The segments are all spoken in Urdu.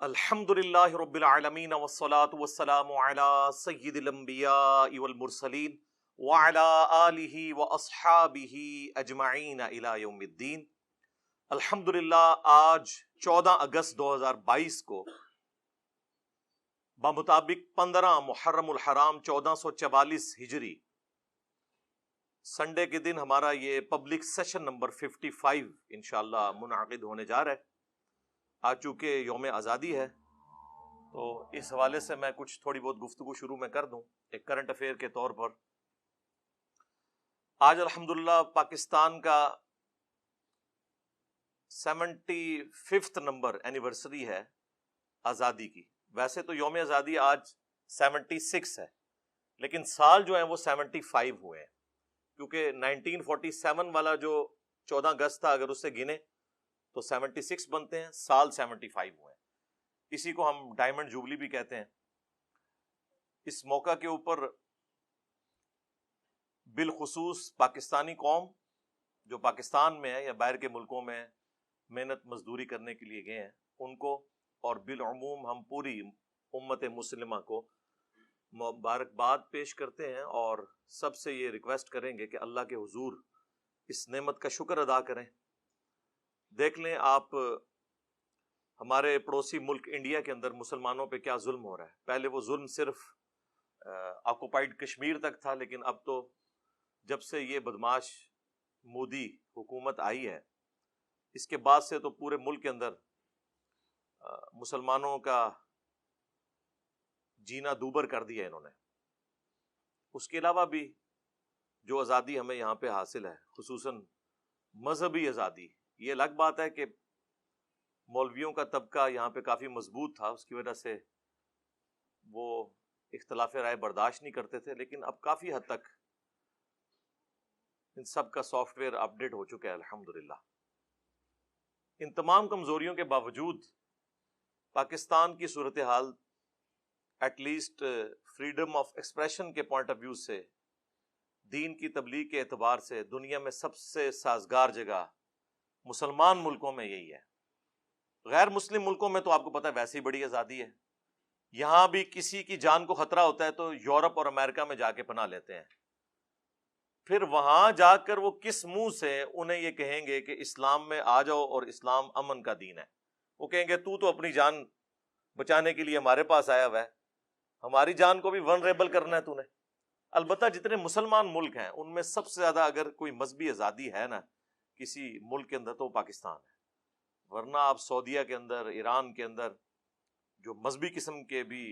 الحمدللہ رب العالمین والصلاة والسلام علی سید الانبیاء والمرسلین وعلی آلہ واصحابہ اجمعین الی یوم الدین۔ الحمدللہ آج 14 اگست 2022 کو بمطابق 15 محرم الحرام 1444 ہجری سنڈے کے دن ہمارا یہ پبلک سیشن نمبر 55 انشاءاللہ منعقد ہونے جا رہا ہے۔ آج چونکہ یوم آزادی ہے تو اس حوالے سے میں کچھ تھوڑی بہت گفتگو شروع میں کر دوں ایک کرنٹ افیئر کے طور پر۔ آج الحمدللہ پاکستان کا 75 نمبر اینیورسری ہے آزادی کی۔ ویسے تو یوم آزادی آج 76 ہے لیکن سال جو ہیں وہ 75 ہوئے ہیں، کیونکہ 1947 والا جو 14 اگست تھا اگر اسے گنے تو 76 بنتے ہیں، سال 75 ہوئے ہیں۔ اسی کو ہم ڈائمنڈ جوبلی بھی کہتے ہیں۔ اس موقع کے اوپر بالخصوص پاکستانی قوم جو پاکستان میں ہے یا باہر کے ملکوں میں محنت مزدوری کرنے کے لیے گئے ہیں ان کو، اور بالعموم ہم پوری امت مسلمہ کو مبارکباد پیش کرتے ہیں، اور سب سے یہ ریکویسٹ کریں گے کہ اللہ کے حضور اس نعمت کا شکر ادا کریں۔ دیکھ لیں آپ ہمارے پڑوسی ملک انڈیا کے اندر مسلمانوں پہ کیا ظلم ہو رہا ہے۔ پہلے وہ ظلم صرف آکوپائڈ کشمیر تک تھا، لیکن اب تو جب سے یہ بدماش مودی حکومت آئی ہے اس کے بعد سے تو پورے ملک کے اندر مسلمانوں کا جینا دوبر کر دیا انہوں نے۔ اس کے علاوہ بھی جو آزادی ہمیں یہاں پہ حاصل ہے، خصوصاً مذہبی آزادی، یہ الگ بات ہے کہ مولویوں کا طبقہ یہاں پہ کافی مضبوط تھا، اس کی وجہ سے وہ اختلاف رائے برداشت نہیں کرتے تھے، لیکن اب کافی حد تک ان سب کا سافٹ ویئر اپڈیٹ ہو چکا ہے الحمدللہ۔ ان تمام کمزوریوں کے باوجود پاکستان کی صورتحال at least freedom of expression کے پوائنٹ آف ویو سے، دین کی تبلیغ کے اعتبار سے دنیا میں سب سے سازگار جگہ مسلمان ملکوں میں یہی ہے۔ غیر مسلم ملکوں میں تو آپ کو پتہ ہے ویسے ہی بڑی آزادی ہے، یہاں بھی کسی کی جان کو خطرہ ہوتا ہے تو یورپ اور امریکہ میں جا کے پناہ لیتے ہیں، پھر وہاں جا کر وہ کس منہ سے انہیں یہ کہیں گے کہ اسلام میں آ جاؤ اور اسلام امن کا دین ہے؟ وہ کہیں گے تو اپنی جان بچانے کے لیے ہمارے پاس آیا ہوا ہے، ہماری جان کو بھی ونریبل کرنا ہے تو نے۔ البتہ جتنے مسلمان ملک ہیں ان میں سب سے زیادہ اگر کوئی مذہبی آزادی ہے نا کسی ملک کے اندر تو پاکستان ہے، ورنہ آپ سعودیہ کے اندر، ایران کے اندر جو مذہبی قسم کے بھی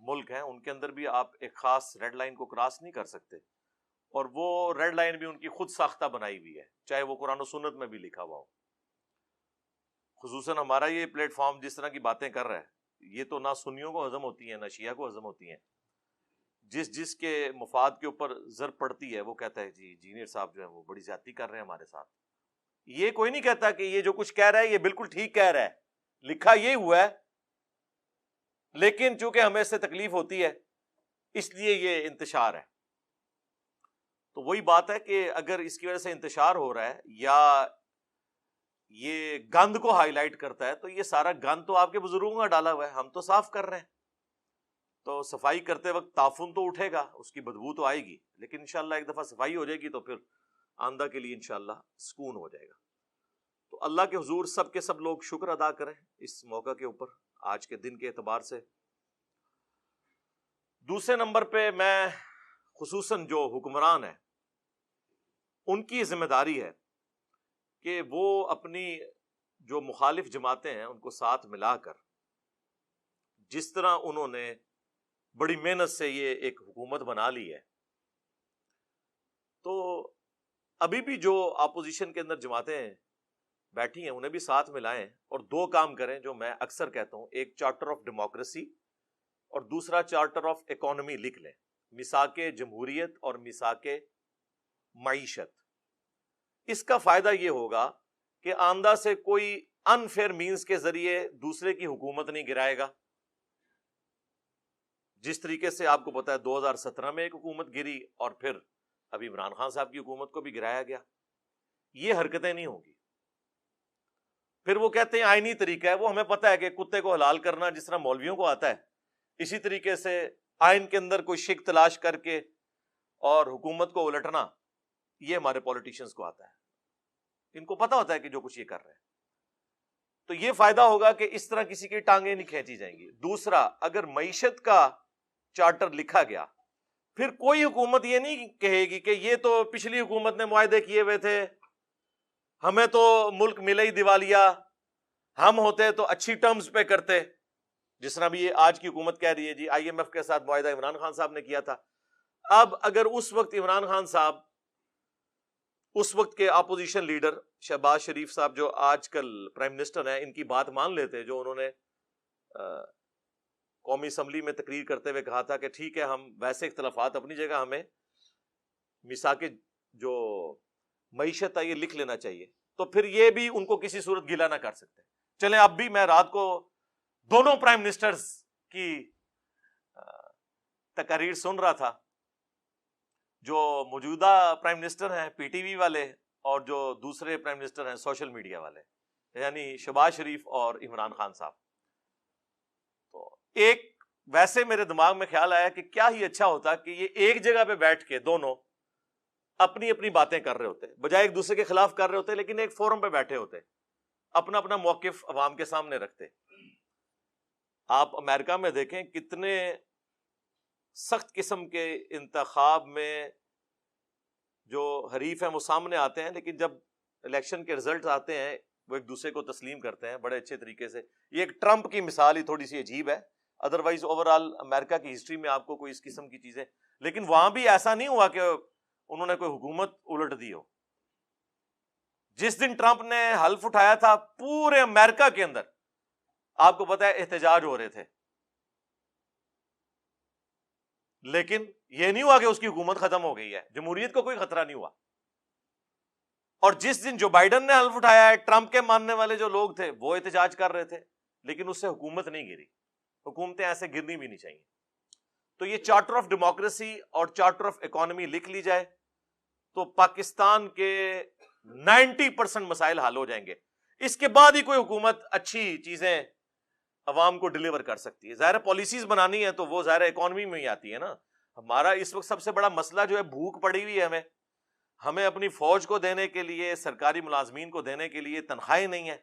ملک ہیں ان کے اندر بھی آپ ایک خاص ریڈ لائن کو کراس نہیں کر سکتے، اور وہ ریڈ لائن بھی ان کی خود ساختہ بنائی ہوئی ہے، چاہے وہ قرآن و سنت میں بھی لکھا ہوا ہو۔ خصوصاً ہمارا یہ پلیٹ فارم جس طرح کی باتیں کر رہا ہے یہ تو نہ سنیوں کو ہضم ہوتی ہیں نہ شیعہ کو ہضم ہوتی ہیں۔ جس کے مفاد کے اوپر زر پڑتی ہے وہ کہتا ہے جی انجینئر صاحب جو ہے وہ بڑی زیادتی کر رہے ہیں ہمارے ساتھ۔ یہ کوئی نہیں کہتا کہ یہ جو کچھ کہہ رہا ہے یہ بالکل ٹھیک کہہ رہا ہے، لکھا یہ ہوا ہے، لیکن چونکہ ہمیں اس سے تکلیف ہوتی ہے اس لیے یہ انتشار ہے۔ تو وہی بات ہے کہ اگر اس کی وجہ سے انتشار ہو رہا ہے یا یہ گند کو ہائی لائٹ کرتا ہے تو یہ سارا گند تو آپ کے بزرگوں کا ڈالا ہوا ہے، ہم تو صاف کر رہے ہیں۔ تو صفائی کرتے وقت تعفن تو اٹھے گا، اس کی بدبو تو آئے گی، لیکن انشاءاللہ ایک دفعہ صفائی ہو جائے گی تو پھر آئندہ کے لیے انشاءاللہ سکون ہو جائے گا۔ تو اللہ کے حضور سب کے سب لوگ شکر ادا کریں اس موقع کے اوپر آج کے دن کے اعتبار سے۔ دوسرے نمبر پہ میں خصوصاً جو حکمران ہیں ان کی ذمہ داری ہے کہ وہ اپنی جو مخالف جماعتیں ہیں ان کو ساتھ ملا کر، جس طرح انہوں نے بڑی محنت سے یہ ایک حکومت بنا لی ہے، تو ابھی بھی جو اپوزیشن کے اندر جماعتیں بیٹھی ہیں انہیں بھی ساتھ ملائیں اور دو کام کریں جو میں اکثر کہتا ہوں، ایک چارٹر آف ڈیموکریسی اور دوسرا چارٹر آف اکانومی لکھ لیں، میثاق جمہوریت اور میثاق معیشت۔ اس کا فائدہ یہ ہوگا کہ آئندہ سے کوئی انفیئر مینز کے ذریعے دوسرے کی حکومت نہیں گرائے گا۔ جس طریقے سے آپ کو پتا ہے 2017 میں ایک حکومت گری اور پھر ابھی عمران خان صاحب کی حکومت کو بھی گرایا گیا، یہ حرکتیں نہیں ہوں گی۔ پھر وہ کہتے ہیں آئینی طریقہ ہے. وہ ہمیں پتہ ہے کہ کتے کو حلال کرنا جس طرح مولویوں کو آتا ہے, اسی طریقے سے آئین کے اندر کوئی شک تلاش کر کے اور حکومت کو الٹنا, یہ ہمارے پولیٹیشنز کو آتا ہے. ان کو پتہ ہوتا ہے کہ جو کچھ یہ کر رہے ہیں. تو یہ فائدہ ہوگا کہ اس طرح کسی کی ٹانگیں نہیں کھینچی جائیں گی. دوسرا, اگر معیشت کا چارٹر لکھا گیا, پھر کوئی حکومت یہ نہیں کہے گی کہ یہ تو پچھلی حکومت نے معاہدے کیے ہوئے تھے, ہمیں تو ملک ملے ہی دیوالیہ, ہم ہوتے تو اچھی ٹرمز پہ کرتے. جس طرح بھی یہ آج کی حکومت کہہ رہی ہے جی آئی ایم ایف کے ساتھ معاہدہ عمران خان صاحب نے کیا تھا. اب اگر اس وقت عمران خان صاحب, اس وقت کے اپوزیشن لیڈر شہباز شریف صاحب جو آج کل پرائم منسٹر ہیں, ان کی بات مان لیتے, جو انہوں نے قومی اسمبلی میں تقریر کرتے ہوئے کہا تھا کہ ٹھیک ہے ہم ویسے اختلافات اپنی جگہ, ہمیں میثاق جو معیشت ہے یہ لکھ لینا چاہیے, تو پھر یہ بھی ان کو کسی صورت گلا نہ کر سکتے. چلیں اب بھی میں رات کو دونوں پرائم منسٹرز کی تقاریر سن رہا تھا, جو موجودہ پرائم منسٹر ہیں پی ٹی وی والے اور جو دوسرے پرائم منسٹر ہیں سوشل میڈیا والے, یعنی شہباز شریف اور عمران خان صاحب. تو ایک ویسے میرے دماغ میں خیال آیا کہ کیا ہی اچھا ہوتا کہ یہ ایک جگہ پہ بیٹھ کے دونوں اپنی اپنی باتیں کر رہے ہوتے, بجائے ایک دوسرے کے خلاف کر رہے ہوتے, لیکن ایک فورم پہ بیٹھے ہوتے, اپنا اپنا موقف عوام کے سامنے رکھتے. آپ امریکہ میں دیکھیں کتنے سخت قسم کے انتخاب میں جو حریف ہیں وہ سامنے آتے ہیں, لیکن جب الیکشن کے رزلٹ آتے ہیں وہ ایک دوسرے کو تسلیم کرتے ہیں بڑے اچھے طریقے سے. یہ ایک ٹرمپ کی مثال ہی تھوڑی سی عجیب ہے, ادروائز اوور آل امریکہ کی ہسٹری میں آپ کو کوئی اس قسم کی چیزیں, لیکن وہاں بھی ایسا نہیں ہوا کہ انہوں نے کوئی حکومت الٹ دی ہو. جس دن ٹرمپ نے حلف اٹھایا تھا پورے امریکہ کے اندر آپ کو پتا ہے احتجاج ہو رہے تھے, لیکن یہ نہیں ہوا کہ اس کی حکومت ختم ہو گئی ہے, جمہوریت کو کوئی خطرہ نہیں ہوا. اور جس دن جو بائیڈن نے حلف اٹھایا ہے, ٹرمپ کے ماننے والے جو لوگ تھے وہ احتجاج کر رہے تھے, لیکن اس سے حکومت نہیں گری. حکومتیں ایسے گرنی بھی نہیں چاہیے. تو یہ چارٹر آف ڈیموکریسی اور چارٹر آف اکانومی لکھ لی جائے تو پاکستان کے 90% مسائل حل ہو جائیں گے. اس کے بعد ہی کوئی حکومت اچھی چیزیں عوام کو ڈیلیور کر سکتی ہے. ظاہر پالیسیز بنانی ہے تو وہ ظاہر اکانومی میں ہی آتی ہے نا. ہمارا اس وقت سب سے بڑا مسئلہ جو ہے بھوک پڑی ہوئی ہے, ہمیں اپنی فوج کو دینے کے لیے, سرکاری ملازمین کو دینے کے لیے تنخواہیں نہیں ہیں,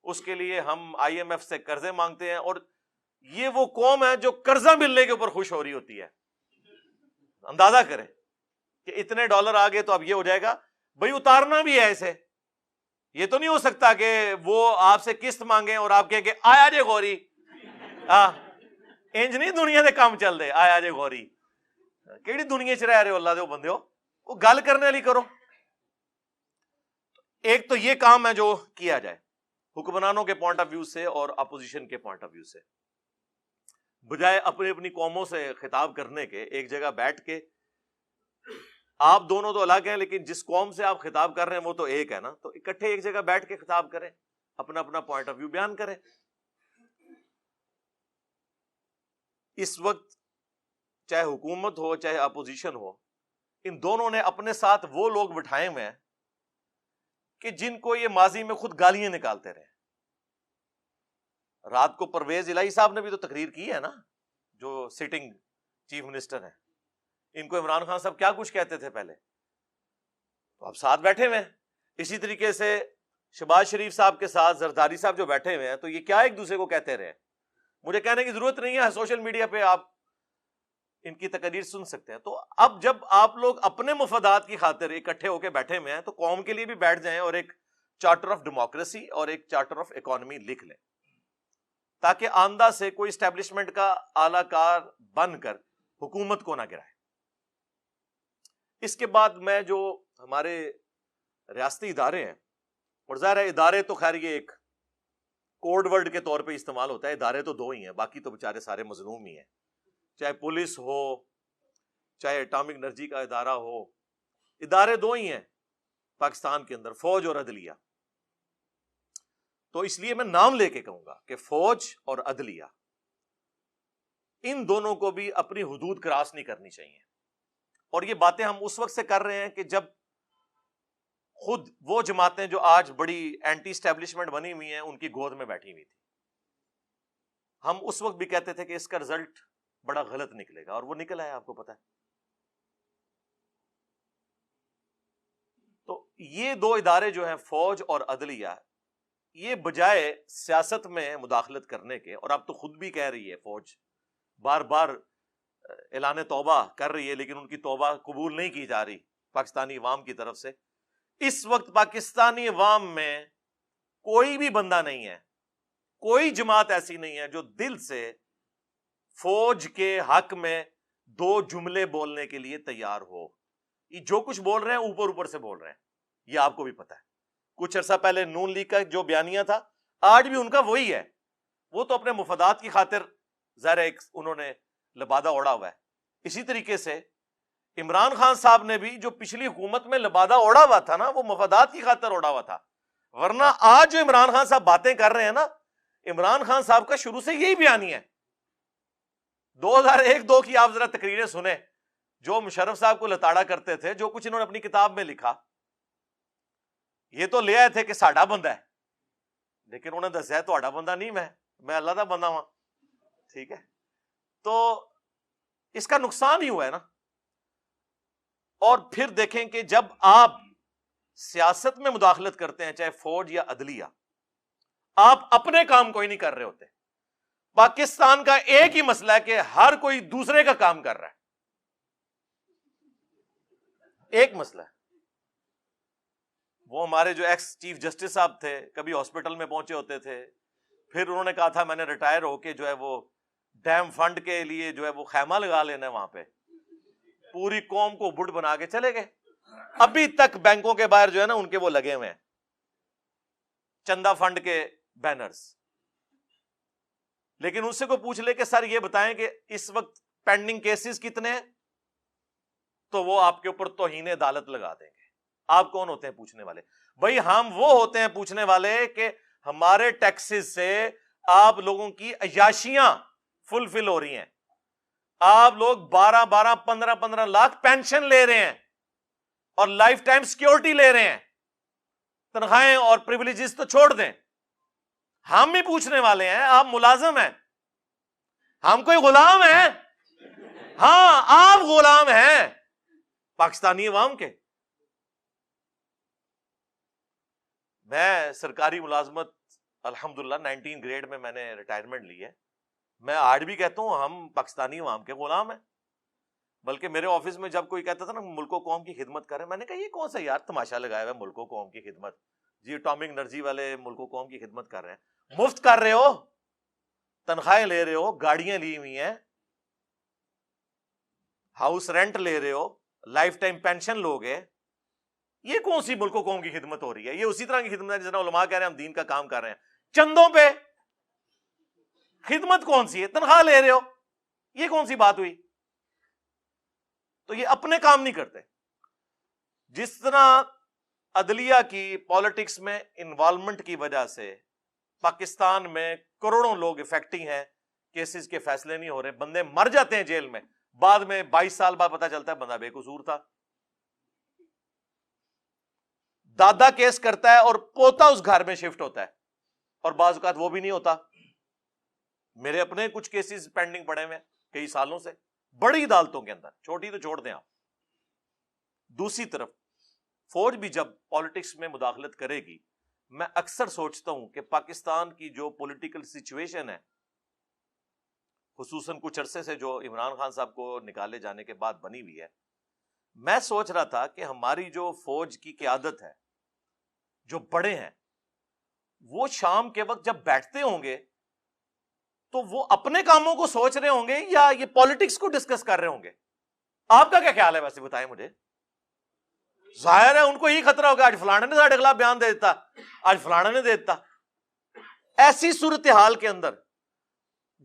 اس کے لیے ہم آئی ایم ایف سے قرضے مانگتے ہیں. اور یہ وہ قوم ہے جو قرضہ ملنے کے اوپر خوش ہو رہی ہوتی ہے. اندازہ کریں کہ اتنے ڈالر آ گئے تو اب یہ ہو جائے گا, بھئی اتارنا بھی ہے ایسے. یہ تو نہیں ہو سکتا کہ وہ آپ سے قسط مانگیں اور آپ کہیں کہ آیا جے غوری, انج نہیں دنیا دے کام چل دے. آیا جے غوری کیڑی دنیا چ رہ رہے ہو اللہ دے بندے ہو, وہ گل کرنے والی کرو. ایک تو یہ کام ہے جو کیا جائے حکمرانوں کے پوائنٹ آف ویو سے اور اپوزیشن کے پوائنٹ آف ویو سے, بجائے اپنی اپنی قوموں سے خطاب کرنے کے ایک جگہ بیٹھ کے. آپ دونوں تو الگ ہیں, لیکن جس قوم سے آپ خطاب کر رہے ہیں وہ تو ایک ہے نا, تو اکٹھے ایک جگہ بیٹھ کے خطاب کریں, اپنا اپنا پوائنٹ آف ویو بیان کریں. اس وقت چاہے حکومت ہو چاہے اپوزیشن ہو, ان دونوں نے اپنے ساتھ وہ لوگ بٹھائے ہوئے ہیں کہ جن کو یہ ماضی میں خود گالیاں نکالتے رہے. رات کو پرویز الہی صاحب نے بھی تو تقریر کی ہے نا, جو سٹنگ چیف منسٹر ہیں. ان کو عمران خان صاحب کیا کچھ کہتے تھے پہلے, تو اب ساتھ بیٹھے ہوئے ہیں. اسی طریقے سے شہباز شریف صاحب کے ساتھ زرداری صاحب جو بیٹھے ہوئے ہیں, تو یہ کیا ایک دوسرے کو کہتے رہے. مجھے کہنے کی ضرورت نہیں ہے, سوشل میڈیا پہ آپ ان کی تقریر سن سکتے ہیں. تو اب جب آپ لوگ اپنے مفادات کی خاطر اکٹھے ہو کے بیٹھے ہوئے ہیں تو قوم کے لیے بھی بیٹھ جائیں اور ایک چارٹر آف ڈیموکریسی اور ایک چارٹر آف اکانومی لکھ لیں, تاکہ آئندہ سے کوئی اسٹیبلشمنٹ کا اعلی کار بن کر حکومت کو نہ گرائے. اس کے بعد میں جو ہمارے ریاستی ادارے ہیں, اور ظاہر ہے ادارے تو خیر یہ ایک کوڈ ورڈ کے طور پہ استعمال ہوتا ہے, ادارے تو دو ہی ہیں, باقی تو بیچارے سارے مظلوم ہی ہیں. چاہے پولیس ہو چاہے اٹامک انرجی کا ادارہ ہو, ادارے دو ہی ہیں پاکستان کے اندر, فوج اور عدلیہ. تو اس لیے میں نام لے کے کہوں گا کہ فوج اور عدلیہ, ان دونوں کو بھی اپنی حدود کراس نہیں کرنی چاہیے. اور یہ باتیں ہم اس وقت سے کر رہے ہیں کہ جب خود وہ جماعتیں جو آج بڑی اینٹی اسٹیبلشمنٹ بنی ہوئی ہیں ان کی گود میں بیٹھی ہوئی تھی. ہم اس وقت بھی کہتے تھے کہ اس کا رزلٹ بڑا غلط نکلے گا، اور وہ نکلا ہے، آپ کو پتا ہے. تو یہ دو ادارے جو ہیں فوج اور عدلیہ، یہ بجائے سیاست میں مداخلت کرنے کے، اور اب تو خود بھی کہہ رہی ہے فوج، بار بار اعلان توبہ کر رہی ہے، لیکن ان کی توبہ قبول نہیں کی جا رہی پاکستانی عوام کی طرف سے. اس وقت پاکستانی عوام میں کوئی بھی بندہ نہیں ہے، کوئی جماعت ایسی نہیں ہے جو دل سے فوج کے حق میں دو جملے بولنے کے لیے تیار ہو. یہ جو کچھ بول رہے ہیں اوپر اوپر سے بول رہے ہیں، یہ آپ کو بھی پتا ہے. کچھ عرصہ پہلے نون لیگ کا جو بیانیہ تھا، آج بھی ان کا وہی ہے. وہ تو اپنے مفادات کی خاطر ظاہر ایک انہوں نے لبادہ اوڑا ہوا ہے. اسی طریقے سے عمران خان صاحب نے بھی جو پچھلی حکومت میں لبادہ اوڑا ہوا تھا نا، وہ مفادات کی خاطر اوڑا ہوا تھا. ورنہ آج جو عمران خان صاحب باتیں کر رہے ہیں نا، عمران خان صاحب کا شروع سے یہی بیانیہ ہے. 2001-2 کی آپ ذرا تقریریں سنیں، جو مشرف صاحب کو لتاڑا کرتے تھے، جو کچھ انہوں نے اپنی کتاب میں لکھا، یہ تو لے آئے تھے کہ ساڈا بندہ ہے، لیکن انہوں نے دسیا تہاڈا بندہ نہیں، میں اللہ دا بندہ ہوں. ٹھیک ہے، تو اس کا نقصان ہی ہوا ہے نا. اور پھر دیکھیں کہ جب آپ سیاست میں مداخلت کرتے ہیں، چاہے فوج یا عدلیہ، آپ اپنے کام کوئی نہیں کر رہے ہوتے. پاکستان کا ایک ہی مسئلہ ہے کہ ہر کوئی دوسرے کا کام کر رہا ہے. ایک مسئلہ ہے. وہ ہمارے جو ایکس چیف جسٹس صاحب تھے، کبھی ہاسپٹل میں پہنچے ہوتے تھے، پھر انہوں نے کہا تھا میں نے ریٹائر ہو کے جو ہے وہ ڈیم فنڈ کے لیے جو ہے وہ خیمہ لگا لینا ہے وہاں پہ. پوری قوم کو بڈ بنا کے چلے گئے. ابھی تک بینکوں کے باہر جو ہے نا ان کے وہ لگے ہوئے ہیں چندہ فنڈ کے بینرز. لیکن ان سے کوئی پوچھ لے کہ سر یہ بتائیں کہ اس وقت پینڈنگ کیسز کتنے ہیں، تو وہ آپ کے اوپر توہین عدالت لگا دیں گے. آپ کون ہوتے ہیں پوچھنے والے؟ بھائی ہم وہ ہوتے ہیں پوچھنے والے کہ ہمارے ٹیکسز سے آپ لوگوں کی عیاشیاں فلفل ہو رہی ہیں. آپ لوگ 12 15 لاکھ پینشن لے رہے ہیں اور لائف ٹائم سیکیورٹی لے رہے ہیں. تنخواہیں اور پریویلیجز تو چھوڑ دیں، ہم بھی پوچھنے والے ہیں. آپ ملازم ہیں، ہم کوئی غلام ہیں؟ ہاں آپ غلام ہیں پاکستانی عوام کے. میں سرکاری ملازمت الحمدللہ 19 گریڈ میں نے ریٹائرمنٹ لی ہے. میں آج بھی کہتا ہوں ہم پاکستانی عوام کے غلام ہیں. بلکہ میرے آفس میں جب کوئی کہتا تھا نا ملک و قوم کی خدمت کریں، میں نے کہا یہ کون سا یار تماشا لگایا ہوا ہے ملک و قوم کی خدمت؟ جی اٹامک انرجی والے ملک و قوم کی خدمت کر رہے ہیں، مفت کر رہے ہو، تنخواہیں لے رہے ہو، گاڑیاں لی ہوئی ہیں، ہاؤس رینٹ لے رہے ہو، لائف ٹائم پینشن لوگے. یہ کون سی ملک و قوم کی خدمت ہو رہی ہے؟ یہ اسی طرح کی خدمت ہے جس طرح علماء کہہ رہے ہیں ہم دین کا کام کر رہے ہیں. چندوں پہ خدمت کون سی ہے؟ تنخواہ لے رہے ہو، یہ کون سی بات ہوئی؟ تو یہ اپنے کام نہیں کرتے. جس طرح عدلیہ کی پالیٹکس میں انوالومنٹ کی وجہ سے پاکستان میں کروڑوں لوگ افیکٹنگ ہیں، کیسز کے فیصلے نہیں ہو رہے، بندے مر جاتے ہیں جیل میں، بعد میں 22 سال بعد پتہ چلتا ہے بندہ بے قصور تھا. دادا کیس کرتا ہے اور پوتا اس گھر میں شفٹ ہوتا ہے، اور بعض اوقات وہ بھی نہیں ہوتا. میرے اپنے کچھ کیسز پینڈنگ پڑے ہوئے کئی سالوں سے بڑی عدالتوں کے اندر، چھوٹی تو چھوڑ دیں آپ. دوسری طرف فوج بھی جب پالیٹکس میں مداخلت کرے گی، میں اکثر سوچتا ہوں کہ پاکستان کی جو پولیٹیکل سچویشن ہے، خصوصاً کچھ عرصے سے جو عمران خان صاحب کو نکالے جانے کے بعد بنی ہوئی ہے، میں سوچ رہا تھا کہ ہماری جو فوج کی قیادت ہے، جو بڑے ہیں، وہ شام کے وقت جب بیٹھتے ہوں گے تو وہ اپنے کاموں کو سوچ رہے ہوں گے یا یہ پالیٹکس کو ڈسکس کر رہے ہوں گے؟ آپ کا کیا خیال ہے؟ ویسے بتائیں مجھے. ظاہر ہے ان کو یہی خطرہ ہوگا آج فلانے نے ساڑھے خلاف بیان دے دیتا، آج فلانے نے دے دیتا. ایسی صورتحال کے اندر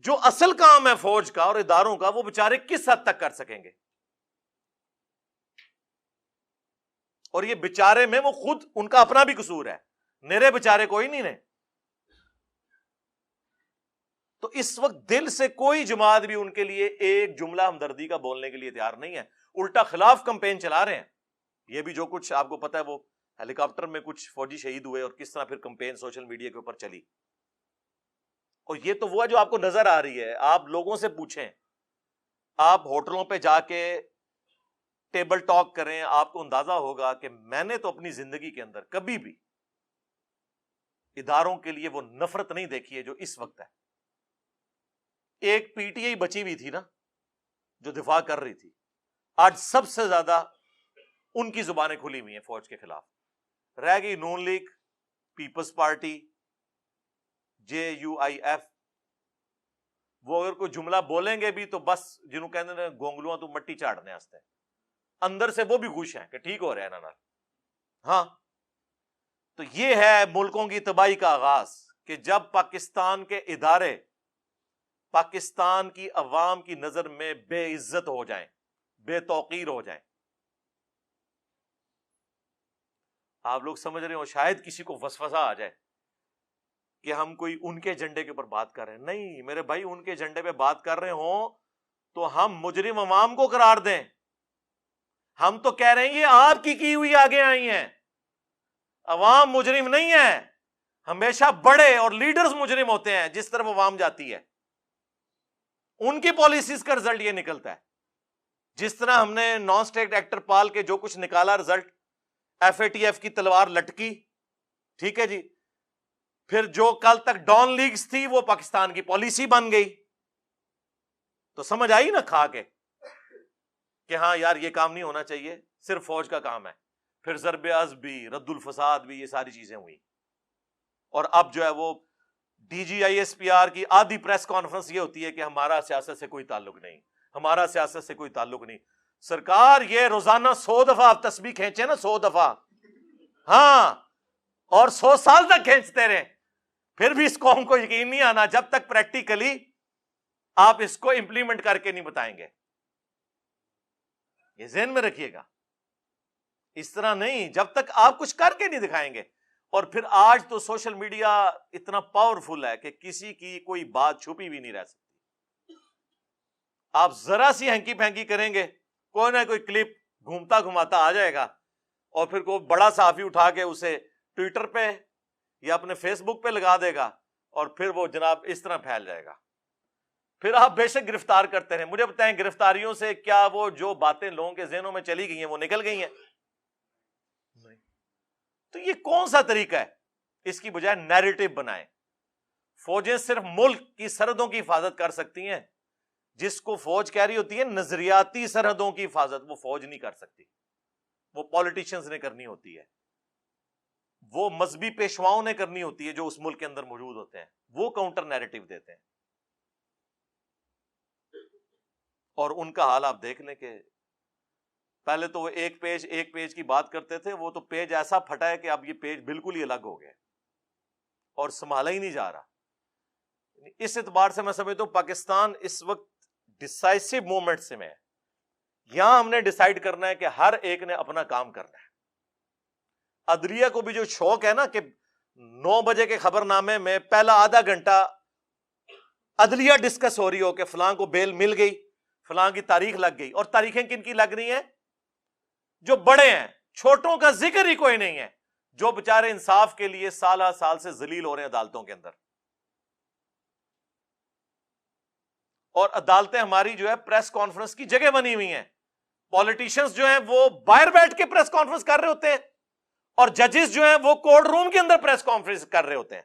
جو اصل کام ہے فوج کا اور اداروں کا، وہ بیچارے کس حد تک کر سکیں گے؟ اور یہ بیچارے میں وہ خود ان کا اپنا بھی قصور ہے، میرے بیچارے کوئی نہیں نے. تو اس وقت دل سے کوئی جماعت بھی ان کے لیے ایک جملہ ہمدردی کا بولنے کے لیے تیار نہیں ہے، الٹا خلاف کمپین چلا رہے ہیں. یہ بھی جو کچھ آپ کو پتا ہے وہ ہیلی کاپٹر میں کچھ فوجی شہید ہوئے اور کس طرح پھر کمپین سوشل میڈیا کے اوپر چلی. اور یہ تو وہ ہے جو آپ کو نظر آ رہی ہے. آپ لوگوں سے پوچھیں, آپ ہوٹلوں پہ جا کے ٹیبل ٹاک کریں, آپ کو اندازہ ہوگا کہ میں نے تو اپنی زندگی کے اندر کبھی بھی اداروں کے لیے وہ نفرت نہیں دیکھی ہے جو اس وقت ہے. ایک پی ٹی آئی بچی ہوئی تھی نا جو دفاع کر رہی تھی, آج سب سے زیادہ ان کی زبانیں کھلی ہوئی ہیں فوج کے خلاف. رہ گئی نون لیگ, پیپلز پارٹی, JUIF. وہ اگر کوئی جملہ بولیں گے بھی تو بس جنہوں کہتے ہیں گونگلواں تو مٹی چاڑنے آستے ہیں, اندر سے وہ بھی خوش ہیں کہ ٹھیک ہو رہے ہیں نا. ہاں, تو یہ ہے ملکوں کی تباہی کا آغاز کہ جب پاکستان کے ادارے پاکستان کی عوام کی نظر میں بے عزت ہو جائیں, بے توقیر ہو جائیں. آپ لوگ سمجھ رہے ہو شاید کسی کو وسوسہ آ جائے کہ ہم کوئی ان کے ایجنڈے کے اوپر بات کر رہے ہیں. نہیں میرے بھائی, ان کے ایجنڈے پہ بات کر رہے ہوں تو ہم مجرم عوام کو قرار دیں. ہم تو کہہ رہے ہیں یہ آپ کی ہوئی آگے آئی ہیں, عوام مجرم نہیں ہے. ہمیشہ بڑے اور لیڈرز مجرم ہوتے ہیں جس طرف عوام جاتی ہے. ان کی پالیسیز کا رزلٹ یہ نکلتا ہے. جس طرح ہم نے نان اسٹیٹ ایکٹر پال کے جو کچھ نکالا رزلٹ, FATF کی تلوار لٹکی, ٹھیک ہے جی, پھر جو کل تک ڈان لیگز تھی وہ پاکستان کی پالیسی بن گئی. تو سمجھ آئی نا کھا کے کہ ہاں یار یہ کام نہیں ہونا چاہیے, صرف فوج کا کام ہے. پھر ضرب عضب بھی, رد الفساد بھی, یہ ساری چیزیں ہوئی. اور اب جو ہے وہ DGISPR کی آدھی پریس کانفرنس یہ ہوتی ہے کہ ہمارا سیاست سے کوئی تعلق نہیں, ہمارا سیاست سے کوئی تعلق نہیں. سرکار یہ روزانہ 100 دفعہ آپ تسبیح کھینچے نا, 100 دفعہ, ہاں, اور 100 سال تک کھینچتے رہیں, پھر بھی اس قوم کو یقین نہیں آنا جب تک پریکٹیکلی آپ اس کو امپلیمنٹ کر کے نہیں بتائیں گے. یہ ذہن میں رکھیے گا. اس طرح نہیں, جب تک آپ کچھ کر کے نہیں دکھائیں گے. اور پھر آج تو سوشل میڈیا اتنا پاورفل ہے کہ کسی کی کوئی بات چھپی بھی نہیں رہ سکتی. آپ ذرا سی ہینکی پھینکی کریں گے, کوئی نہ کوئی کلپ گھومتا گھماتا آ جائے گا, اور پھر کوئی بڑا صحافی اٹھا کے اسے ٹویٹر پہ یا اپنے فیس بک پہ لگا دے گا, اور پھر وہ جناب اس طرح پھیل جائے گا. پھر آپ بے شک گرفتار کرتے ہیں. مجھے بتائیں گرفتاریوں سے کیا وہ جو باتیں لوگوں کے ذہنوں میں چلی گئی ہیں وہ نکل گئی ہیں؟ نہیں. تو یہ کون سا طریقہ ہے؟ اس کی بجائے نیریٹو بنائیں. فوجیں صرف ملک کی سرحدوں کی حفاظت کر سکتی ہیں. جس کو فوج کہہ رہی ہوتی ہے نظریاتی سرحدوں کی حفاظت, وہ فوج نہیں کر سکتی, وہ پولیٹیشنز نے کرنی ہوتی ہے, وہ مذہبی پیشواؤں نے کرنی ہوتی ہے جو اس ملک کے اندر موجود ہوتے ہیں. وہ کاؤنٹر نیریٹو دیتے ہیں. اور ان کا حال آپ دیکھ لیں کہ پہلے تو وہ ایک پیج کی بات کرتے تھے, وہ تو پیج ایسا پھٹا ہے کہ اب یہ پیج بالکل ہی الگ ہو گیا اور سنبھالا ہی نہیں جا رہا. اس اعتبار سے میں سمجھتا ہوں پاکستان اس وقت ڈسائسو مومنٹ سے میں ہے. یہاں ہم نے ڈیسائیڈ کرنا ہے کہ ہر ایک نے اپنا کام کرنا ہے. عدلیہ کو بھی جو شوق ہے نا کہ 9 بجے کے خبر نامے میں پہلا آدھا گھنٹہ عدلیہ ڈسکس ہو رہی ہو کہ فلاں کو بیل مل گئی, فلاں کی تاریخ لگ گئی. اور تاریخیں کن کی لگ رہی ہیں؟ جو بڑے ہیں, چھوٹوں کا ذکر ہی کوئی نہیں ہے, جو بےچارے انصاف کے لیے سالہ سال سے ذلیل ہو رہے ہیں عدالتوں کے اندر. اور عدالتیں ہماری جو ہے پریس کانفرنس کی جگہ بنی ہوئی ہیں. پولیٹیشنز جو ہیں وہ باہر بیٹھ کے پریس کانفرنس کر رہے ہوتے ہیں, اور ججز جو ہیں وہ کورٹ روم کے اندر پریس کانفرنس کر رہے ہوتے ہیں.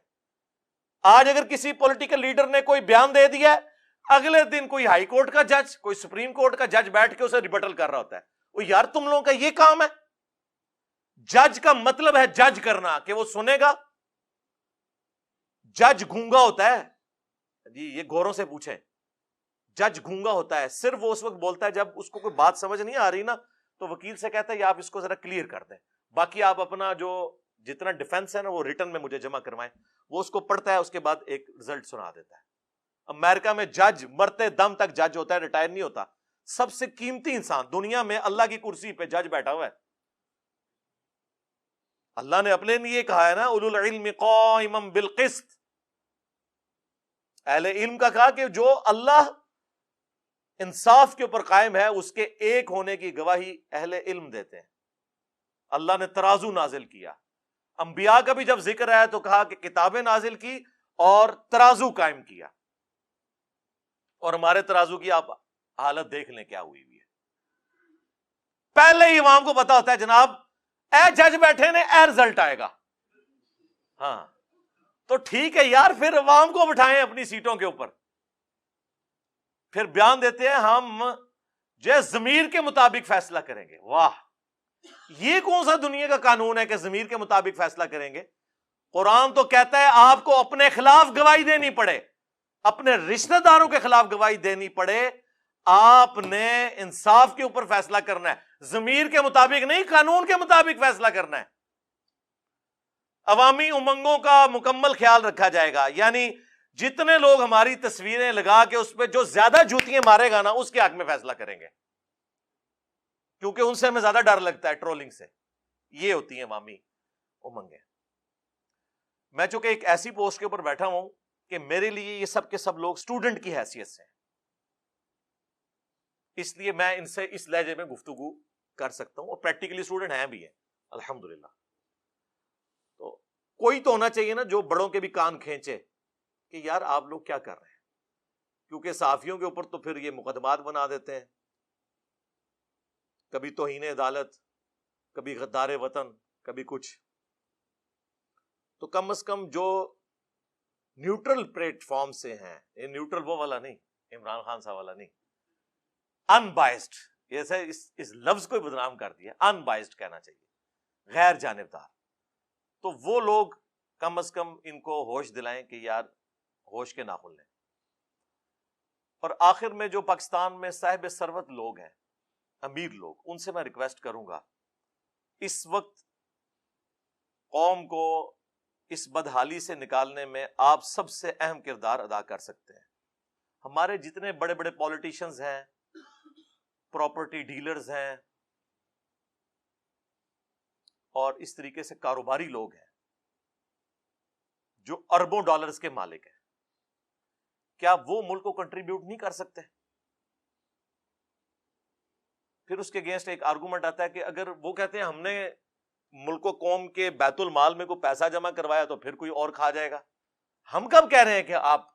آج اگر کسی پولیٹیکل لیڈر نے کوئی بیان دے دیا ہے, اگلے دن کوئی ہائی کورٹ کا جج, کوئی سپریم کورٹ کا جج بیٹھ کے اسے ریبٹل کر رہا ہوتا ہے. وہ یار تم لوگوں کا یہ کام ہے؟ جج کا مطلب ہے جج کرنا, کہ وہ سنے گا. جج گونگا ہوتا ہے جی, یہ گوروں سے پوچھیں. جج گونگا ہوتا ہے, صرف وہ اس وقت بولتا ہے جب اس کو کوئی بات سمجھ نہیں آ رہی نا, تو وکیل سے کہتا ہے یہ آپ اس کو ذرا کلیئر کر دیں, باقی آپ اپنا جو جتنا ڈیفنس ہے نا وہ ریٹن میں مجھے جمع کروائیں. وہ اس کو پڑھتا ہے, اس کے بعد ایک رزلٹ سنا دیتا ہے. امریکہ میں جج مرتے دم تک جج ہوتا ہے, ریٹائر نہیں ہوتا. سب سے قیمتی انسان دنیا میں اللہ کی کرسی پہ جج بیٹھا ہوا ہے. اللہ نے اپنے لیے کہا ہے نا اولو العلم قائما بالقسط, اہل علم کا کہا کہ جو اللہ انصاف کے اوپر قائم ہے اس کے ایک ہونے کی گواہی اہل علم دیتے ہیں. اللہ نے ترازو نازل کیا. انبیاء کا بھی جب ذکر آیا تو کہا کہ کتابیں نازل کی اور ترازو قائم کیا. اور ہمارے ترازو کی آپ حالت دیکھ لیں کیا ہوئی ہے. پہلے ہی امام کو پتا ہوتا ہے جناب اے جج بیٹھے نے اے رزلٹ آئے گا. ہاں تو ٹھیک ہے یار, پھر عوام کو بٹھائیں اپنی سیٹوں کے اوپر, پھر بیان دیتے ہیں ہم جو ضمیر کے مطابق فیصلہ کریں گے. واہ, یہ کون سا دنیا کا قانون ہے کہ ضمیر کے مطابق فیصلہ کریں گے؟ قرآن تو کہتا ہے آپ کو اپنے خلاف گواہی دینی پڑے, اپنے رشتہ داروں کے خلاف گواہی دینی پڑے, آپ نے انصاف کے اوپر فیصلہ کرنا ہے, ضمیر کے مطابق نہیں, قانون کے مطابق فیصلہ کرنا ہے. عوامی امنگوں کا مکمل خیال رکھا جائے گا, یعنی جتنے لوگ ہماری تصویریں لگا کے اس پہ جو زیادہ جوتیاں مارے گا نا اس کے حق میں فیصلہ کریں گے, کیونکہ ان سے ہمیں زیادہ ڈر لگتا ہے ٹرولنگ سے. یہ ہوتی ہیں عوامی امنگیں. میں چونکہ ایک ایسی پوسٹ کے اوپر بیٹھا ہوں کہ میرے لیے یہ سب کے سب لوگ اسٹوڈنٹ کی حیثیت سے ہیں, اس لیے میں ان سے اس لہجے میں گفتگو کر سکتا ہوں, اور پریکٹیکلی اسٹوڈنٹ ہیں بھی ہیں الحمدللہ. تو کوئی تو ہونا چاہیے نا جو بڑوں کے بھی کان کھینچے کہ یار آپ لوگ کیا کر رہے ہیں, کیونکہ صحافیوں کے اوپر تو پھر یہ مقدمات بنا دیتے ہیں, کبھی توہین عدالت, کبھی غدار وطن, کبھی کچھ. تو کم از کم جو نیوٹرل پلیٹ فارم سے ہیں, یہ نیوٹرل وہ والا نہیں, عمران خان صاحب والا نہیں, ان بائسڈ, جیسے اس لفظ کو بدنام کر دیا, ان بائسڈ کہنا چاہیے, غیر جانبدار. تو وہ لوگ کم از کم ان کو ہوش دلائیں کہ یار ہوش کے ناخن لیں. اور آخر میں جو پاکستان میں صاحب ثروت لوگ ہیں, امیر لوگ, ان سے میں ریکویسٹ کروں گا, اس وقت قوم کو اس بدحالی سے نکالنے میں آپ سب سے اہم کردار ادا کر سکتے ہیں. ہمارے جتنے بڑے بڑے پولیٹیشنز ہیں, پراپرٹی ڈیلرز ہیں, اور اس طریقے سے کاروباری لوگ ہیں جو اربوں ڈالرز کے مالک ہیں, کیا وہ ملک کو کنٹریبیوٹ نہیں کر سکتے؟ پھر اس کے اگینسٹ ایک آرگومنٹ آتا ہے کہ اگر وہ کہتے ہیں ہم نے ملک و قوم کے بیت المال میں کوئی پیسہ جمع کروایا تو پھر کوئی اور کھا جائے گا. ہم کب کہہ رہے ہیں کہ آپ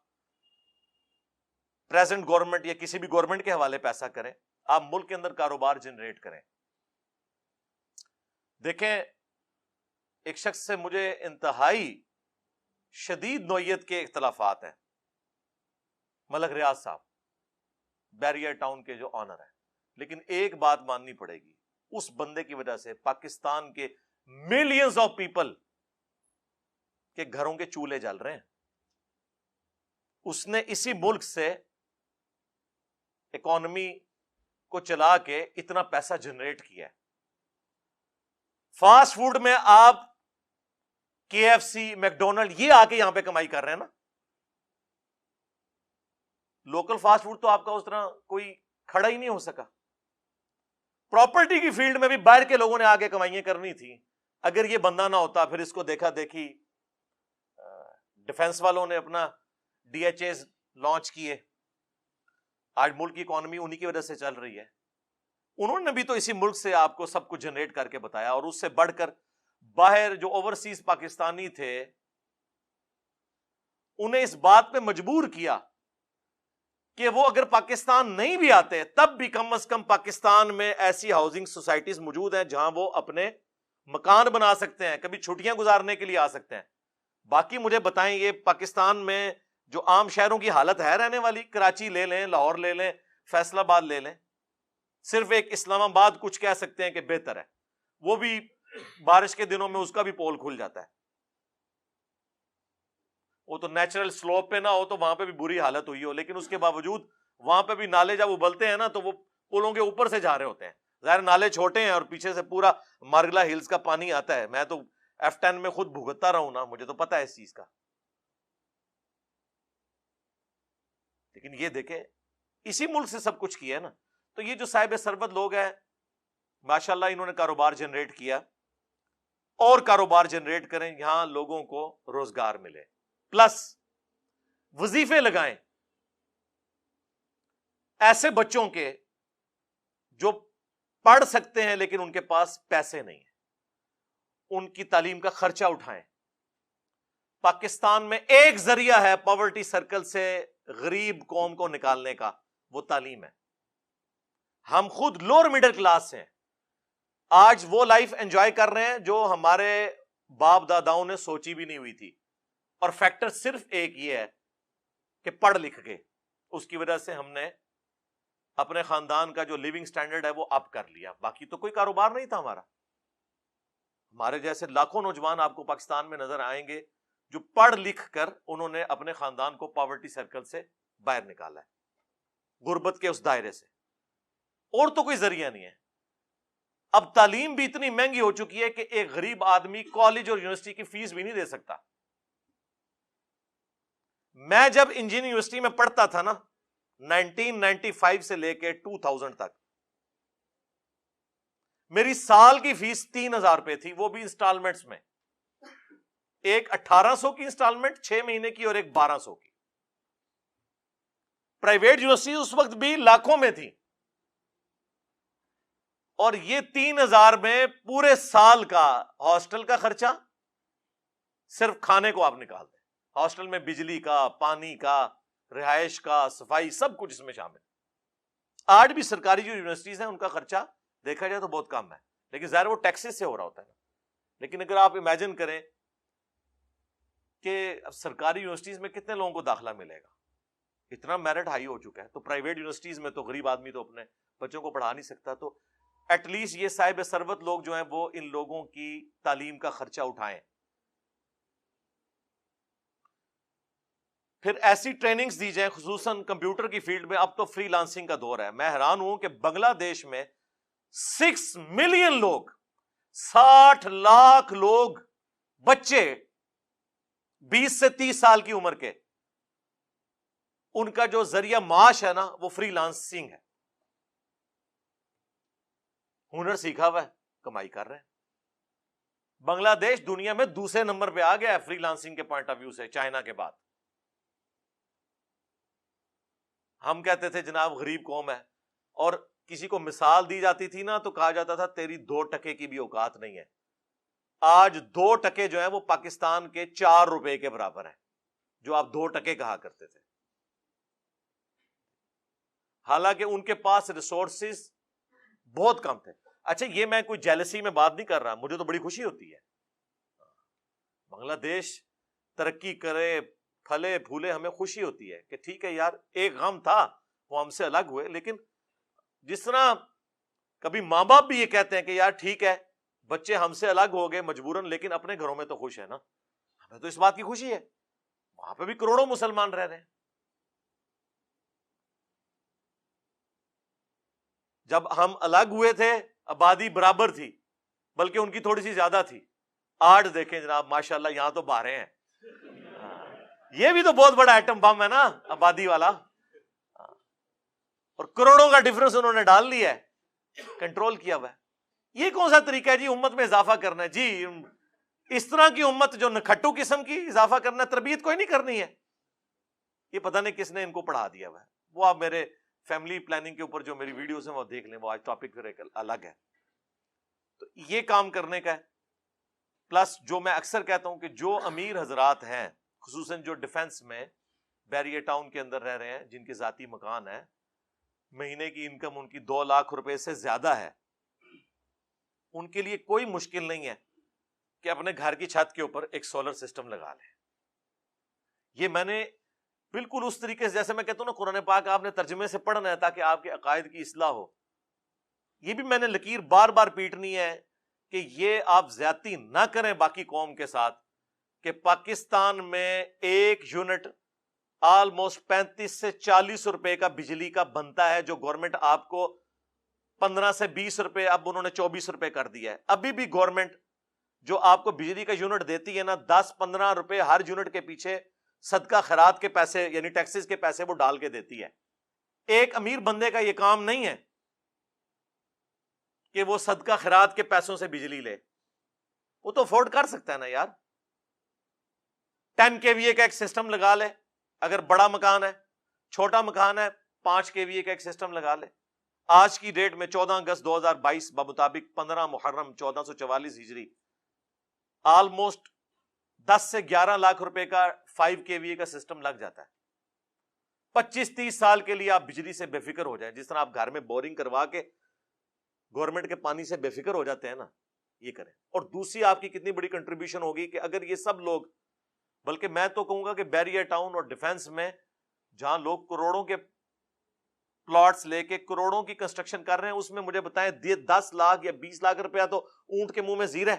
پریزنٹ گورنمنٹ یا کسی بھی گورنمنٹ کے حوالے پیسہ کریں, آپ ملک کے اندر کاروبار جنریٹ کریں. دیکھیں, ایک شخص سے مجھے انتہائی شدید نوعیت کے اختلافات ہیں, ملک ریاض صاحب, بیریر ٹاؤن کے جو آنر ہیں, لیکن ایک بات ماننی پڑے گی, اس بندے کی وجہ سے پاکستان کے ملینز آف پیپل کے گھروں کے چولہے جل رہے ہیں. اس نے اسی ملک سے اکانومی کو چلا کے اتنا پیسہ جنریٹ کیا ہے. فاسٹ فوڈ میں آپ KFC, میکڈونلڈ, یہ آ کے یہاں پہ کمائی کر رہے ہیں نا. لوکل فاسٹ فوڈ تو آپ کا اس طرح کوئی کھڑا ہی نہیں ہو سکا. پراپرٹی کی فیلڈ میں بھی باہر کے لوگوں نے آگے کمائیاں کرنی تھی. اگر یہ بندہ نہ ہوتا, پھر اس کو دیکھا دیکھی ڈیفنس والوں نے اپنا DHAs لانچ کیے, آج ملک کی اکانومی انہی کی وجہ سے چل رہی ہے. انہوں نے بھی تو اسی ملک سے آپ کو سب کچھ جنریٹ کر کے بتایا, اور اس سے بڑھ کر باہر جو اوورسیز پاکستانی تھے انہیں اس بات پہ مجبور کیا کہ وہ اگر پاکستان نہیں بھی آتے تب بھی کم از کم پاکستان میں ایسی ہاؤسنگ سوسائٹیز موجود ہیں جہاں وہ اپنے مکان بنا سکتے ہیں, کبھی چھٹیاں گزارنے کے لیے آ سکتے ہیں. باقی مجھے بتائیں, یہ پاکستان میں جو عام شہروں کی حالت ہے رہنے والی, کراچی لے لیں, لاہور لے لیں, فیصل آباد لے لیں, صرف ایک اسلام آباد کچھ کہہ سکتے ہیں کہ بہتر ہے, وہ بھی بارش کے دنوں میں اس کا بھی پول کھل جاتا ہے. وہ تو نیچرل سلوپ پہ نہ ہو تو وہاں پہ بھی بری حالت ہوئی ہو, لیکن اس کے باوجود وہاں پہ بھی نالے جب ابلتے ہیں نا تو وہ پلوں کے اوپر سے جا رہے ہوتے ہیں. ظاہر نالے چھوٹے ہیں اور پیچھے سے پورا مارگلا ہلز کا پانی آتا ہے. میں تو F10 میں خود بھگتتا رہا ہوں نا, مجھے تو پتا ہے اس چیز کا. لیکن یہ دیکھیں اسی ملک سے سب کچھ کیا ہے نا. تو یہ جو صاحب ثروت لوگ ہیں ماشاءاللہ انہوں نے کاروبار جنریٹ کیا, اور کاروبار جنریٹ کریں, یہاں لوگوں کو روزگار ملے, پلس وظیفے لگائیں ایسے بچوں کے جو پڑھ سکتے ہیں لیکن ان کے پاس پیسے نہیں ہیں. ان کی تعلیم کا خرچہ اٹھائیں. پاکستان میں ایک ذریعہ ہے پاورٹی سرکل سے غریب قوم کو نکالنے کا، وہ تعلیم ہے. ہم خود لوور مڈل کلاس ہیں، آج وہ لائف انجوائے کر رہے ہیں جو ہمارے باپ داداؤں نے سوچی بھی نہیں ہوئی تھی. اور فیکٹر صرف ایک یہ ہے کہ پڑھ لکھ کے اس کی وجہ سے ہم نے اپنے خاندان کا جو لیونگ سٹینڈرڈ ہے وہ اپ کر لیا. باقی تو کوئی کاروبار نہیں تھا ہمارا. ہمارے جیسے لاکھوں نوجوان آپ کو پاکستان میں نظر آئیں گے جو پڑھ لکھ کر انہوں نے اپنے خاندان کو پاورٹی سرکل سے باہر نکالا ہے، غربت کے اس دائرے سے. اور تو کوئی ذریعہ نہیں ہے. اب تعلیم بھی اتنی مہنگی ہو چکی ہے کہ ایک غریب آدمی کالج اور یونیورسٹی کی فیس بھی نہیں دے سکتا. میں جب انجینئرنگ یونیورسٹی میں پڑھتا تھا نا 1995 سے لے کے 2000 تک، میری سال کی فیس 3000 روپے تھی، وہ بھی انسٹالمنٹس میں. ایک 1800 کی انسٹالمنٹ 6 مہینے کی اور ایک 1200 کی. پرائیویٹ یونیورسٹی اس وقت بھی لاکھوں میں تھی. اور یہ 3000 میں پورے سال کا ہاسٹل کا خرچہ، صرف کھانے کو آپ نکال دیں، ہاسٹل میں بجلی کا، پانی کا، رہائش کا، صفائی، سب کچھ اس میں شامل. آج بھی سرکاری جو یونیورسٹیز ہیں ان کا خرچہ دیکھا جائے تو بہت کم ہے، لیکن ظاہر وہ ٹیکسز سے ہو رہا ہوتا ہے نا. لیکن اگر آپ امیجن کریں کہ سرکاری یونیورسٹیز میں کتنے لوگوں کو داخلہ ملے گا، اتنا میرٹ ہائی ہو چکا ہے. تو پرائیویٹ یونیورسٹیز میں تو غریب آدمی تو اپنے بچوں کو پڑھا نہیں سکتا. تو ایٹ لیسٹ یہ صاحب ثروت لوگ جو ہیں وہ ان لوگوں کی تعلیم کا خرچہ اٹھائیں. پھر ایسی ٹریننگز دی جائیں خصوصاً کمپیوٹر کی فیلڈ میں. اب تو فری لانسنگ کا دور ہے. میں حیران ہوں کہ بنگلہ دیش میں 6 ملین لوگ، 60 لاکھ لوگ، بچے 20 سے 30 سال کی عمر کے، ان کا جو ذریعہ معاش ہے نا وہ فری لانسنگ ہے. ہنر سیکھا ہوا ہے، کمائی کر رہے ہیں. بنگلہ دیش دنیا میں دوسرے نمبر پہ آ گیا ہے فری لانسنگ کے پوائنٹ آف ویو سے، چائنا کے بعد. ہم کہتے تھے جناب غریب قوم ہے، اور کسی کو مثال دی جاتی تھی نا تو کہا جاتا تھا تیری 2 ٹکے کی بھی اوقات نہیں ہے. آج 2 ٹکے جو ہیں وہ پاکستان کے 4 روپے کے برابر ہیں، جو آپ 2 ٹکے کہا کرتے تھے. حالانکہ ان کے پاس ریسورسز بہت کم تھے. اچھا یہ میں کوئی جیلسی میں بات نہیں کر رہا، مجھے تو بڑی خوشی ہوتی ہے بنگلہ دیش ترقی کرے، پھلے پھولے، ہمیں خوشی ہوتی ہے کہ ٹھیک ہے یار، ایک غم تھا وہ ہم سے الگ ہوئے. لیکن جس طرح کبھی ماں باپ بھی یہ کہتے ہیں کہ یار ٹھیک ہے بچے ہم سے الگ ہو گئے مجبوراً، لیکن اپنے گھروں میں تو خوش ہے نا. ہمیں تو اس بات کی خوشی ہے، وہاں پہ بھی کروڑوں مسلمان رہ رہے ہیں. جب ہم الگ ہوئے تھے آبادی برابر تھی، بلکہ ان کی تھوڑی سی زیادہ تھی. آج دیکھیں جناب ماشاءاللہ یہاں تو بارے ہیں. یہ بھی تو بہت بڑا ایٹم بم ہے نا آبادی والا. اور کروڑوں کا ڈفرنس انہوں نے ڈال لیا ہے، کنٹرول کیا ہوا ہے. یہ کون سا طریقہ ہے جی امت میں اضافہ کرنا ہے؟ جی اس طرح کی امت جو نکھٹو قسم کی اضافہ کرنا ہے، تربیت کوئی نہیں کرنی ہے. یہ پتہ نہیں کس نے ان کو پڑھا دیا ہوا ہے. وہ آپ میرے فیملی پلاننگ کے اوپر جو میری ویڈیوز ہیں وہ دیکھ لیں، وہ آج ٹاپک پھر ایک الگ ہے. تو یہ کام کرنے کا ہے. پلس جو میں اکثر کہتا ہوں کہ جو امیر حضرات ہیں خصوصاً جو ڈیفنس میں بیریئر ٹاؤن کے اندر رہ رہے ہیں، جن کے ذاتی مکان ہیں، مہینے کی انکم ان کی 2 لاکھ روپے سے زیادہ ہے، ان کے لیے کوئی مشکل نہیں ہے کہ اپنے گھر کی چھت کے اوپر ایک سولر سسٹم لگا لیں. یہ میں نے بالکل اس طریقے سے، جیسے میں کہتا ہوں نا قرآن پاک آپ نے ترجمے سے پڑھنا ہے تاکہ آپ کے عقائد کی اصلاح ہو، یہ بھی میں نے لکیر بار بار پیٹنی ہے کہ یہ آپ زیادتی نہ کریں باقی قوم کے ساتھ کہ پاکستان میں 1 یونٹ آلموسٹ 35 سے 40 روپے کا بجلی کا بنتا ہے، جو گورنمنٹ آپ کو 15 سے 20 روپے، اب انہوں نے 24 روپے کر دیا ہے. ابھی بھی گورنمنٹ جو آپ کو بجلی کا یونٹ دیتی ہے نا، 10-15 روپے ہر یونٹ کے پیچھے صدقہ خیرات کے پیسے یعنی ٹیکسز کے پیسے وہ ڈال کے دیتی ہے. ایک امیر بندے کا یہ کام نہیں ہے کہ وہ صدقہ خیرات کے پیسوں سے بجلی لے. وہ تو افورڈ کر سکتا ہے نا یار. 10 kVA کا ایک سسٹم لگا لے اگر بڑا مکان ہے، چھوٹا مکان ہے 5 kVA کا ایک سسٹم لگا لے. آج کی ڈیٹ میں 14 اگست 2022 بمطابق 15 محرم 1444 ہجری آلموسٹ 10 سے 11 لاکھ روپے کا 5 KVA کا سسٹم لگ جاتا ہے. 25-30 سال کے لیے آپ بجلی سے بے فکر ہو جائیں. جس طرح آپ گھر میں بورنگ کروا کے گورنمنٹ کے پانی سے بے فکر ہو جاتے ہیں نا, یہ کریں. اور دوسری آپ کی کتنی بڑی کنٹریبیوشن ہوگی کہ اگر یہ سب لوگ, بلکہ میں تو کہوں گا کہ بیریا ٹاؤن اور ڈیفنس میں جہاں لوگ کروڑوں کے پلاٹس لے کے کروڑوں کی کنسٹرکشن کر رہے ہیں, اس میں مجھے بتائیں 10 لاکھ یا 20 لاکھ روپیہ تو اونٹ کے منہ میں زیر ہے.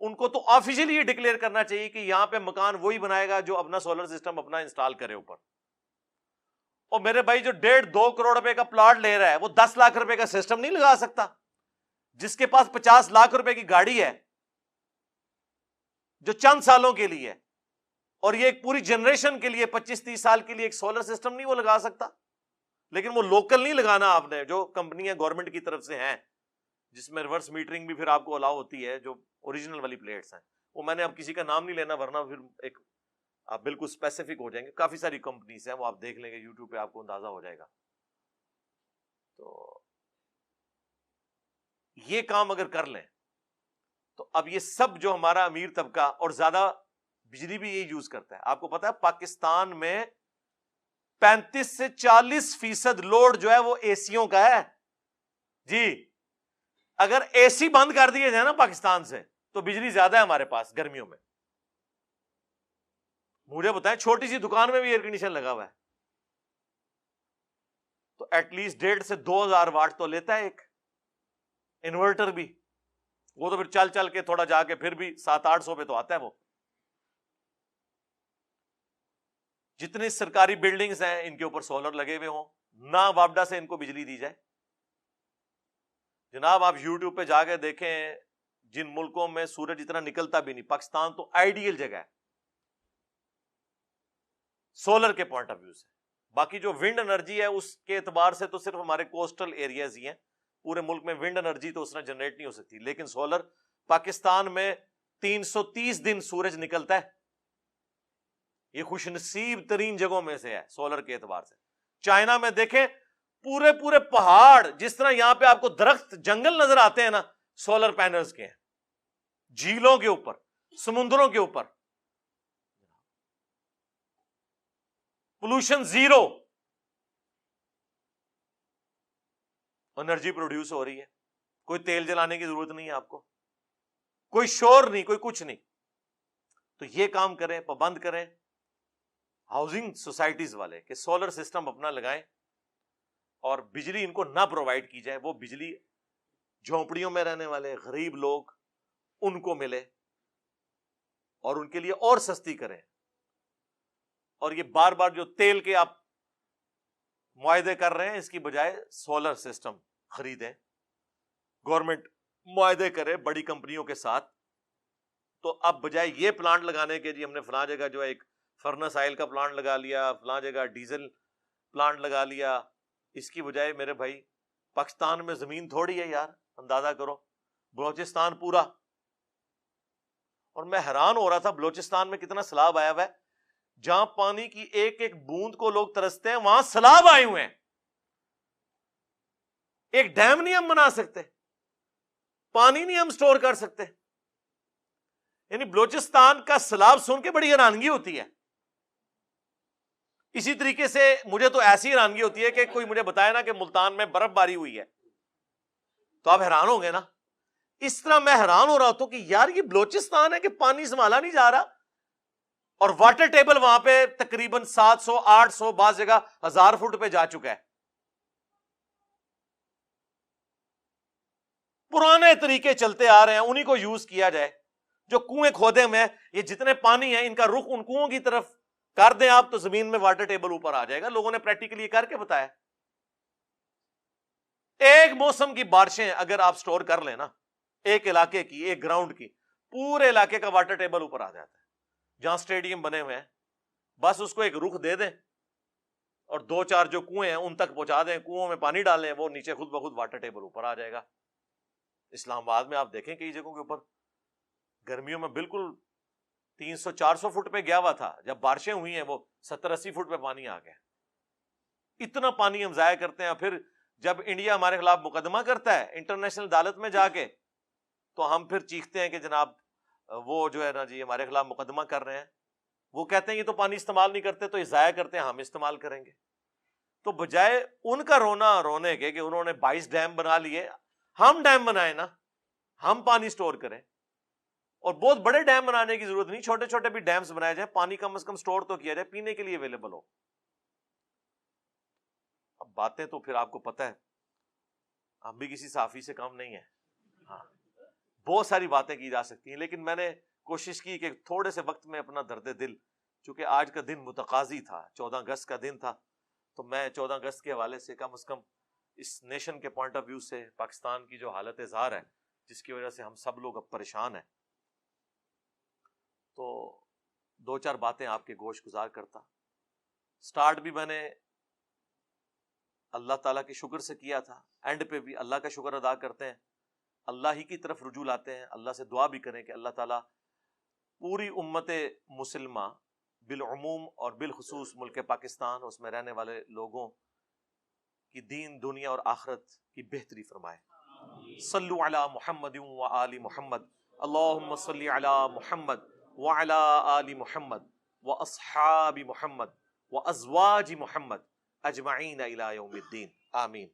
ان کو تو آفیشلی یہ ڈکلیئر کرنا چاہیے کہ یہاں پہ مکان وہی بنائے گا جو اپنا سولر سسٹم اپنا انسٹال کرے اوپر. اور میرے بھائی جو 1.5-2 کروڑ روپے کا پلاٹ لے رہا ہے وہ 10 لاکھ روپے کا سسٹم نہیں لگا سکتا. جس کے پاس 50 لاکھ روپے کی گاڑی ہے جو چند سالوں کے لیے, اور یہ ایک پوری جنریشن کے لیے 25-30 سال کے لیے ایک سولر سسٹم نہیں وہ لگا سکتا. لیکن وہ لوکل نہیں لگانا آپ نے, جو کمپنیاں گورنمنٹ کی طرف سے ہیں جس میں ریورس میٹرنگ بھی پھر آپ کو الاؤ ہوتی ہے, جو اوریجنل والی پلیٹس ہیں. وہ میں نے اب کسی کا نام نہیں لینا ورنہ پھر ایک آپ بالکل اسپیسیفک ہو جائیں گے. کافی ساری کمپنیز ہیں, وہ آپ دیکھ لیں گے یوٹیوب پہ, آپ کو اندازہ ہو جائے گا. تو یہ کام اگر کر لیں تو اب یہ سب جو ہمارا امیر طبقہ اور زیادہ بجلی بھی یہ یوز کرتا ہے. آپ کو پتا ہے پاکستان میں 35 سے 40% لوڈ جو ہے وہ اے سیوں کا ہے جی. اگر اے سی بند کر دیے جائے نا پاکستان سے تو بجلی زیادہ ہے ہمارے پاس گرمیوں میں. مجھے بتائیں چھوٹی سی دکان میں بھی ایئر کنڈیشن لگا ہوا ہے تو ایٹ لیسٹ 1.5 سے 2,000 واٹ تو لیتا ہے ایک انورٹر بھی. وہ تو پھر چل چل کے تھوڑا جا کے پھر بھی 700-800 پہ تو آتا ہے وہ. جتنی سرکاری بلڈنگز ہیں ان کے اوپر سولر لگے ہوئے ہوں, نہ وابڈا سے ان کو بجلی دی جائے. جناب آپ یوٹیوب پہ جا کے دیکھیں جن ملکوں میں سورج اتنا نکلتا بھی نہیں, پاکستان تو آئیڈیل جگہ ہے سولر کے پوائنٹ آف ویو سے. باقی جو ونڈ انرجی ہے اس کے اعتبار سے تو صرف ہمارے کوسٹل ایریاز ہی ہیں, پورے ملک میں ونڈ انرجی تو اس طرح جنریٹ نہیں ہو سکتی. لیکن سولر پاکستان میں 330 دن سورج نکلتا ہے. یہ خوش نصیب ترین جگہوں میں سے ہے سولر کے اعتبار سے. چائنا میں دیکھیں پورے پورے پہاڑ, جس طرح یہاں پہ آپ کو درخت جنگل نظر آتے ہیں نا, سولر پینلز کے ہیں. جھیلوں کے اوپر, سمندروں کے اوپر, پولوشن زیرو, انرجی پروڈیوس ہو رہی ہے. کوئی تیل جلانے کی ضرورت نہیں ہے آپ کو, کوئی شور نہیں, کوئی کچھ نہیں. تو یہ کام کریں, پابند کریں ہاؤسنگ سوسائٹیز والے کہ سولر سسٹم اپنا لگائیں اور بجلی ان کو نہ پرووائڈ کی جائے. وہ بجلی جھونپڑیوں میں رہنے والے غریب لوگ ان کو ملے اور ان کے لیے اور سستی کریں. اور یہ بار بار جو تیل کے آپ معاہدے کر رہے ہیں اس کی بجائے سولر سسٹم خریدیں. گورنمنٹ معاہدے کرے بڑی کمپنیوں کے ساتھ. تو اب بجائے یہ پلانٹ لگانے کے جی ہم نے فلاں جگہ جو ہے ایک فرنس آئل کا پلانٹ لگا لیا, فلاں جگہ ڈیزل پلانٹ لگا لیا, اس کی بجائے میرے بھائی پاکستان میں زمین تھوڑی ہے یار, اندازہ کرو بلوچستان پورا. اور میں حیران ہو رہا تھا بلوچستان میں کتنا سیلاب آیا ہوا ہے. جہاں پانی کی ایک ایک بوند کو لوگ ترستے ہیں وہاں سیلاب آئے ہوئے ہیں. ایک ڈیم نہیں ہم بنا سکتے, پانی نہیں ہم سٹور کر سکتے. یعنی بلوچستان کا سیلاب سن کے بڑی حیرانگی ہوتی ہے. اسی طریقے سے مجھے تو ایسی حیرانگی ہوتی ہے کہ کوئی مجھے بتائے نا کہ ملتان میں برف باری ہوئی ہے تو آپ حیران ہوں گے نا. اس طرح میں حیران ہو رہا ہوں کہ یار یہ بلوچستان ہے کہ پانی سنبھالا نہیں جا رہا, اور واٹر ٹیبل وہاں پہ تقریباً 700-800 بعض جگہ 1000 فٹ پہ جا چکا ہے. پرانے طریقے چلتے آ رہے ہیں, انہی کو یوز کیا جائے. جو کنویں کھودے ہوئے یہ جتنے پانی ہیں ان کا رخ ان کنووں کی طرف کر دیں آپ تو زمین میں واٹر ٹیبل اوپر آ جائے گا. لوگوں نے پریکٹیکلی کر کے بتایا. ایک موسم کی بارشیں اگر آپ سٹور کر لیں نا, ایک علاقے کی, ایک گراؤنڈ کی, پورے علاقے کا واٹر ٹیبل اوپر آ جاتا ہے. جہاں سٹیڈیم بنے ہوئے ہیں بس اس کو ایک رخ دے دیں اور 2-4 جو کنویں ہیں ان تک پہنچا دیں, کنووں میں پانی ڈالیں, وہ نیچے خود بخود واٹر ٹیبل اوپر آ جائے گا. اسلام آباد میں آپ دیکھیں کئی جگہوں کے اوپر گرمیوں میں بالکل 300-400 فٹ پہ گیا ہوا تھا, جب بارشیں ہوئی ہیں وہ 70-80 فٹ پہ پانی آ گیا. اتنا پانی ہم ضائع کرتے ہیں. پھر جب انڈیا ہمارے خلاف مقدمہ کرتا ہے انٹرنیشنل عدالت میں جا کے تو ہم پھر چیختے ہیں کہ جناب وہ جو ہے نا جی ہمارے خلاف مقدمہ کر رہے ہیں، وہ کہتے ہیں یہ تو پانی استعمال نہیں کرتے تو یہ ضائع کرتے ہیں، ہم استعمال کریں گے. تو بجائے ان کا رونے کے کہ انہوں نے 22 ڈیم بنا لیے، ہم ڈیم بنائیں نا، ہم پانی سٹور کریں. اور بہت بڑے ڈیم بنانے کی ضرورت نہیں، چھوٹے چھوٹے بھی ڈیمز بنائے جائیں، پانی کم از کم سٹور تو کیا جائے، پینے کے لیے اویلیبل ہو. اب باتیں تو پھر آپ کو پتہ ہے ہم بھی کسی صحافی سے کم نہیں ہیں، ہاں بہت ساری باتیں کی جا سکتی ہیں، لیکن میں نے کوشش کی کہ تھوڑے سے وقت میں اپنا درد دل، چونکہ آج کا دن متقاضی تھا، 14 اگست کا دن تھا، تو میں 14 اگست کے حوالے سے کم از کم اس نیشن کے پوائنٹ آف ویو سے پاکستان کی جو حالت زار ہے جس کی وجہ سے ہم سب لوگ اب پریشان ہیں، تو دو چار باتیں آپ کے گوش گزار کرتا. سٹارٹ بھی میں نے اللہ تعالیٰ کے شکر سے کیا تھا، اینڈ پہ بھی اللہ کا شکر ادا کرتے ہیں، اللہ ہی کی طرف رجوع لاتے ہیں، اللہ سے دعا بھی کریں کہ اللہ تعالیٰ پوری امت مسلمہ بالعموم اور بالخصوص ملک پاکستان، اس میں رہنے والے لوگوں کی دین دنیا اور آخرت کی بہتری فرمائے. صلو علی محمد و آل محمد، اللہم صلی علی محمد وعلی آل محمد و اصحاب محمد و ازواج محمد اجمعین الی یوم الدین، آمین.